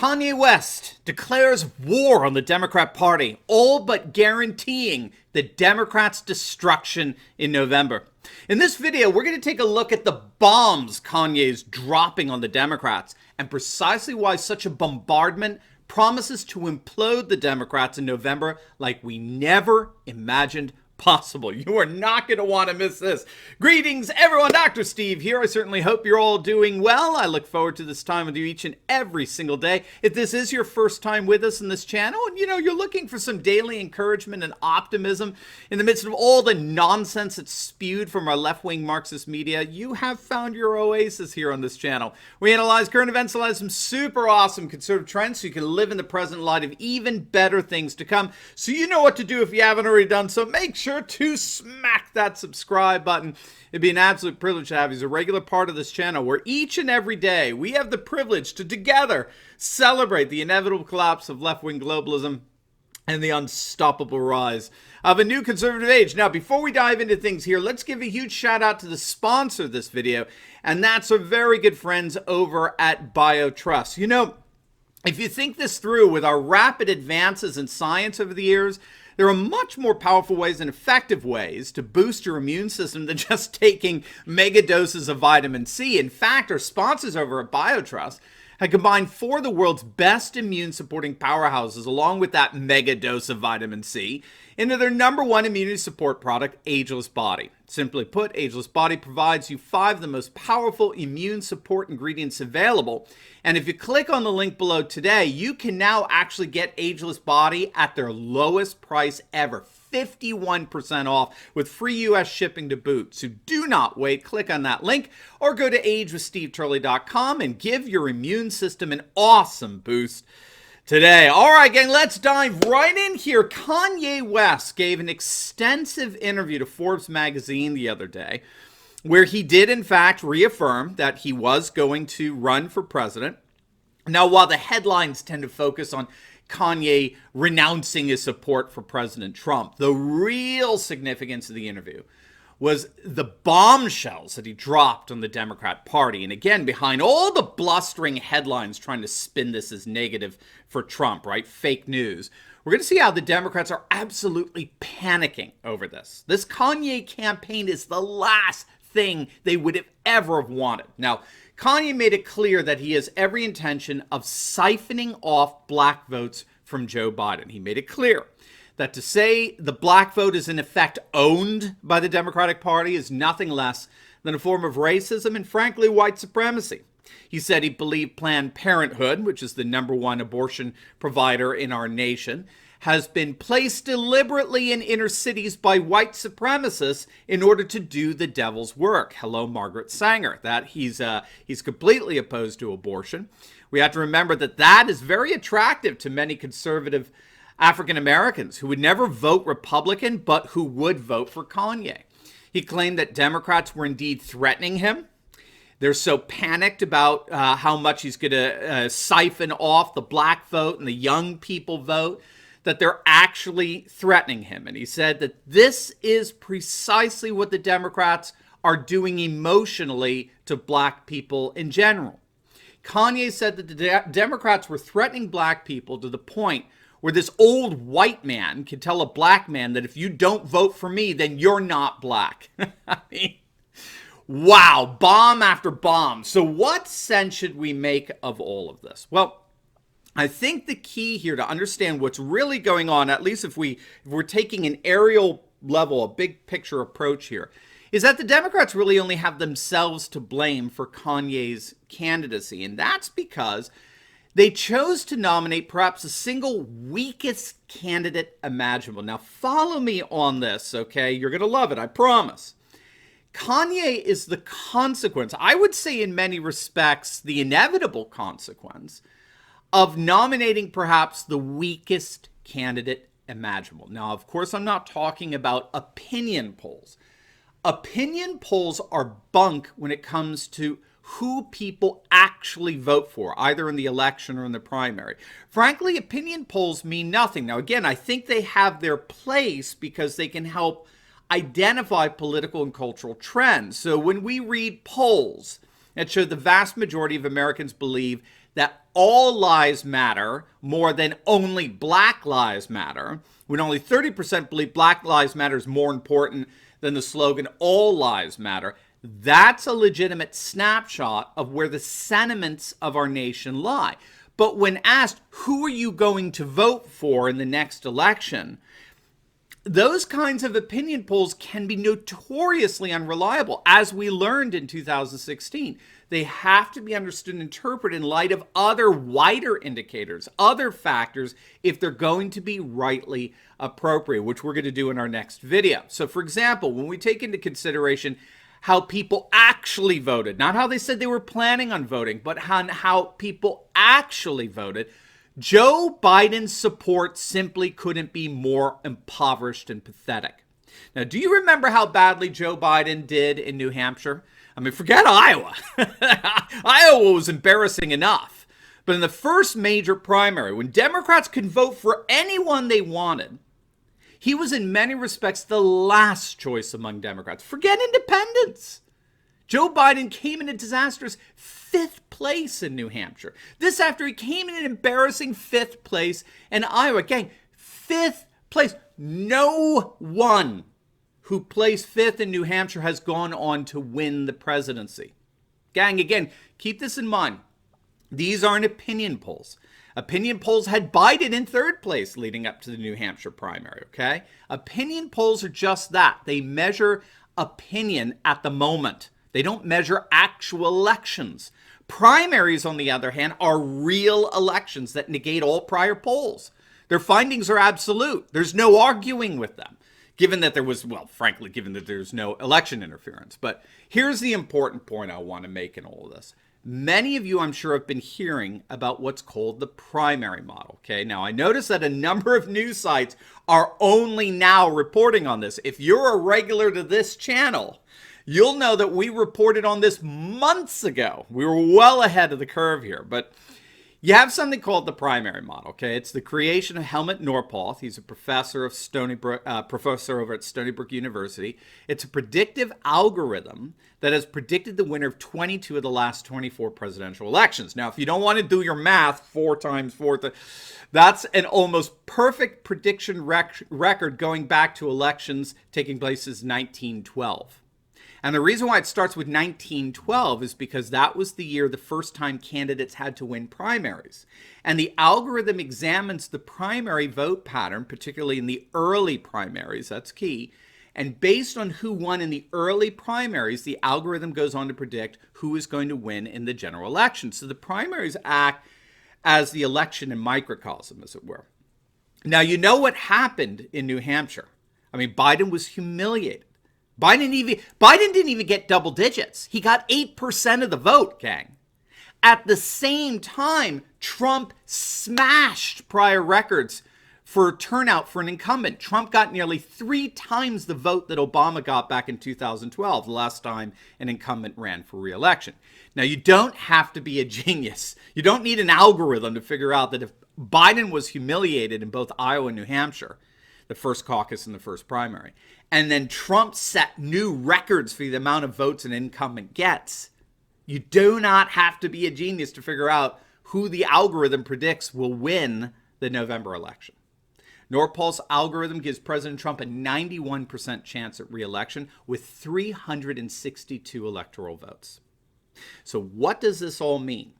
Kanye West declares war on the Democrat Party, all but guaranteeing the Democrats' destruction in November. In this video, we're going to take a look at the bombs Kanye is dropping on the Democrats and precisely why such a bombardment promises to implode the Democrats in November like we never imagined possible. You are not going to want to miss this. Greetings, everyone. Dr. Steve here. I certainly hope you're all doing well. I look forward to this time with you each and every single day. If this is your first time with us in this channel, and you're looking for some daily encouragement and optimism in the midst of all the nonsense that's spewed from our left-wing Marxist media, you have found your oasis here on this channel. We analyze current events, analyze some super awesome conservative trends so you can live in the present light of even better things to come. So you know what to do if you haven't already done so. Make sure to smack that subscribe button. It'd be an absolute privilege to have you as a regular part of this channel where each and every day we have the privilege to together celebrate the inevitable collapse of left-wing globalism and the unstoppable rise of a new conservative age. Now, before we dive into things here, let's give a huge shout out to the sponsor of this video, and that's our very good friends over at BioTrust. If you think this through, with our rapid advances in science over the years, there are much more powerful ways and effective ways to boost your immune system than just taking mega doses of vitamin C. In fact, our sponsors over at BioTrust have combined four of the world's best immune supporting powerhouses along with that mega dose of vitamin C into their #1 immunity support product, Ageless Body. Simply put, Ageless Body provides you 5 of the most powerful immune support ingredients available. And if you click on the link below today, you can now actually get Ageless Body at their lowest price ever, 51% off with free US shipping to boot. So do not wait. Click on that link or go to agewithsteveturley.com and give your immune system an awesome boost today. All right, gang, let's dive right in here. Kanye West gave an extensive interview to Forbes magazine the other day where he did, in fact, reaffirm that he was going to run for president. Now, while the headlines tend to focus on Kanye renouncing his support for President Trump, the real significance of the interview was the bombshells that he dropped on the Democrat Party. And again, behind all the blustering headlines trying to spin this as negative for Trump, right? Fake news. We're going to see how the Democrats are absolutely panicking over this. This Kanye campaign is the last thing they would have ever wanted. Now, Kanye made it clear that he has every intention of siphoning off black votes from Joe Biden. He made it clear that to say the black vote is in effect owned by the Democratic Party is nothing less than a form of racism and, frankly, white supremacy. He said he believed Planned Parenthood, which is the #1 abortion provider in our nation, has been placed deliberately in inner cities by white supremacists in order to do the devil's work. Hello, Margaret Sanger. That he's completely opposed to abortion. We have to remember that that is very attractive to many conservative African Americans who would never vote Republican, but who would vote for Kanye. He claimed that Democrats were indeed threatening him. They're so panicked about how much he's going to siphon off the black vote and the young people vote that they're actually threatening him. And he said that this is precisely what the Democrats are doing emotionally to black people in general. Kanye said that the Democrats were threatening black people to the point where this old white man can tell a black man that if you don't vote for me, then you're not black. I mean, wow, bomb after bomb. So what sense should we make of all of this? Well, I think the key here to understand what's really going on, at least if we're taking an aerial level, a big picture approach here, is that the Democrats really only have themselves to blame for Kanye's candidacy. And that's because they chose to nominate perhaps the single weakest candidate imaginable. Now, follow me on this, okay? You're going to love it, I promise. Kanye is the consequence, I would say in many respects, the inevitable consequence of nominating perhaps the weakest candidate imaginable. Now, of course, I'm not talking about opinion polls. Opinion polls are bunk when it comes to who people actually vote for, either in the election or in the primary. Frankly, opinion polls mean nothing. Now, again, I think they have their place because they can help identify political and cultural trends. So when we read polls that show the vast majority of Americans believe that all lives matter more than only Black Lives Matter, when only 30% believe Black Lives Matter is more important than the slogan all lives matter, that's a legitimate snapshot of where the sentiments of our nation lie. But when asked, who are you going to vote for in the next election? Those kinds of opinion polls can be notoriously unreliable, as we learned in 2016. They have to be understood and interpreted in light of other wider indicators, other factors, if they're going to be rightly appropriate, which we're going to do in our next video. So, for example, when we take into consideration how people actually voted, not how they said they were planning on voting, but on how people actually voted, Joe Biden's support simply couldn't be more impoverished and pathetic. Now, do you remember how badly Joe Biden did in New Hampshire? I mean, forget Iowa. Iowa was embarrassing enough. But in the first major primary, when Democrats could vote for anyone they wanted, he was in many respects the last choice among Democrats. Forget independents. Joe Biden came in a disastrous 5th place in New Hampshire. This after he came in an embarrassing 5th place in Iowa. Gang, 5th place. No one who placed 5th in New Hampshire has gone on to win the presidency. Gang, again, keep this in mind. These aren't opinion polls. Opinion polls had Biden in 3rd place leading up to the New Hampshire primary, okay? Opinion polls are just that. They measure opinion at the moment. They don't measure actual elections. Primaries, on the other hand, are real elections that negate all prior polls. Their findings are absolute. There's no arguing with them, given that there was, well, frankly, given that there's no election interference. But here's the important point I want to make in all of this. Many of you, I'm sure, have been hearing about what's called the primary model. Okay, now I notice that a number of news sites are only now reporting on this. If you're a regular to this channel, you'll know that we reported on this months ago. We were well ahead of the curve here, but you have something called the primary model. Okay, it's the creation of Helmut Norpoth. He's a professor of professor over at Stony Brook University. It's a predictive algorithm that has predicted the winner of 22 of the last 24 presidential elections. Now, if you don't want to do your math, 4 times 4, that's an almost perfect prediction record going back to elections taking place since 1912. And the reason why it starts with 1912 is because that was the year the first time candidates had to win primaries. And the algorithm examines the primary vote pattern, particularly in the early primaries, that's key. And based on who won in the early primaries, the algorithm goes on to predict who is going to win in the general election. So the primaries act as the election in microcosm, as it were. Now, you know what happened in New Hampshire. I mean, Biden was humiliated. Biden didn't even get double digits. He got 8% of the vote, gang. At the same time, Trump smashed prior records for turnout for an incumbent. Trump got nearly 3 times the vote that Obama got back in 2012, the last time an incumbent ran for re-election. Now, you don't have to be a genius. You don't need an algorithm to figure out that if Biden was humiliated in both Iowa and New Hampshire, the first caucus and the first primary, and then Trump set new records for the amount of votes an incumbent gets, you do not have to be a genius to figure out who the algorithm predicts will win the November election. Norpoth's algorithm gives President Trump a 91% chance at re-election with 362 electoral votes. So what does this all mean?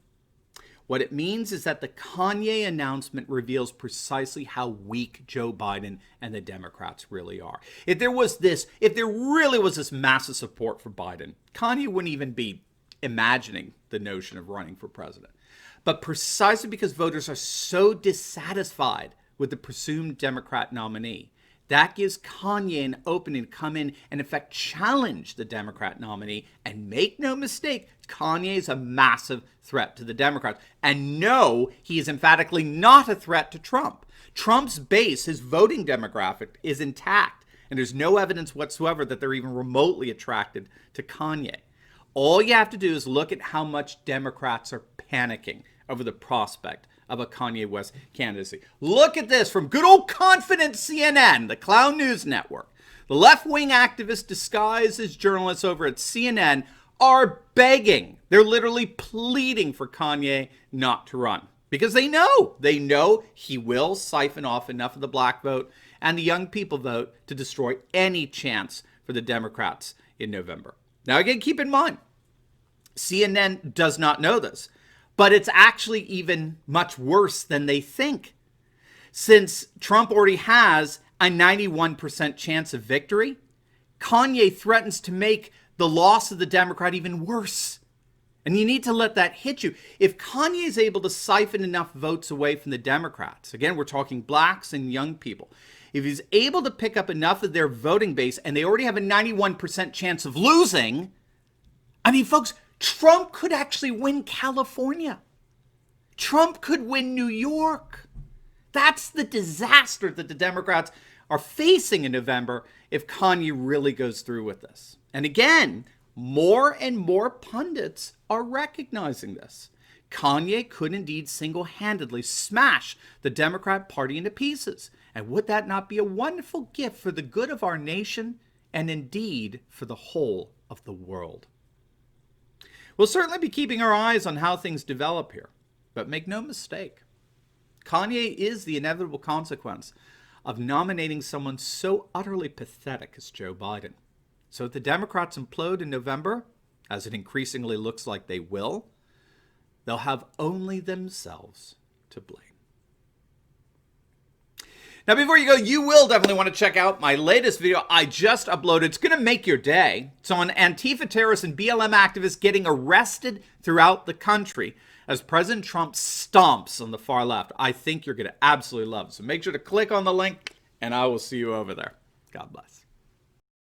What it means is that the Kanye announcement reveals precisely how weak Joe Biden and the Democrats really are. If there really was this massive support for Biden, Kanye wouldn't even be imagining the notion of running for president. But precisely because voters are so dissatisfied with the presumed Democrat nominee, that gives Kanye an opening to come in and, in fact, challenge the Democrat nominee. And make no mistake, Kanye is a massive threat to the Democrats. And no, he is emphatically not a threat to Trump. Trump's base, his voting demographic, is intact. And there's no evidence whatsoever that they're even remotely attracted to Kanye. All you have to do is look at how much Democrats are panicking over the prospect of a Kanye West candidacy. Look at this from good old confident CNN, the clown news network. The left-wing activists disguised as journalists over at CNN are begging. They're literally pleading for Kanye not to run because they know he will siphon off enough of the black vote and the young people vote to destroy any chance for the Democrats in November. Now, again, keep in mind, CNN does not know this, but it's actually even much worse than they think. Since Trump already has a 91% chance of victory, Kanye threatens to make the loss of the Democrat even worse. And you need to let that hit you. If Kanye is able to siphon enough votes away from the Democrats, again, we're talking blacks and young people, if he's able to pick up enough of their voting base and they already have a 91% chance of losing, I mean, folks, Trump could actually win California. Trump could win New York. That's the disaster that the Democrats are facing in November if Kanye really goes through with this. And again, more and more pundits are recognizing this. Kanye could indeed single-handedly smash the Democrat Party into pieces. And would that not be a wonderful gift for the good of our nation and indeed for the whole of the world? We'll certainly be keeping our eyes on how things develop here. But make no mistake, Kanye is the inevitable consequence of nominating someone so utterly pathetic as Joe Biden. So if the Democrats implode in November, as it increasingly looks like they will, they'll have only themselves to blame. Now, before you go, you will definitely want to check out my latest video I just uploaded. It's going to make your day. It's on Antifa terrorists and BLM activists getting arrested throughout the country as President Trump stomps on the far left. I think you're going to absolutely love it. So make sure to click on the link, and I will see you over there. God bless.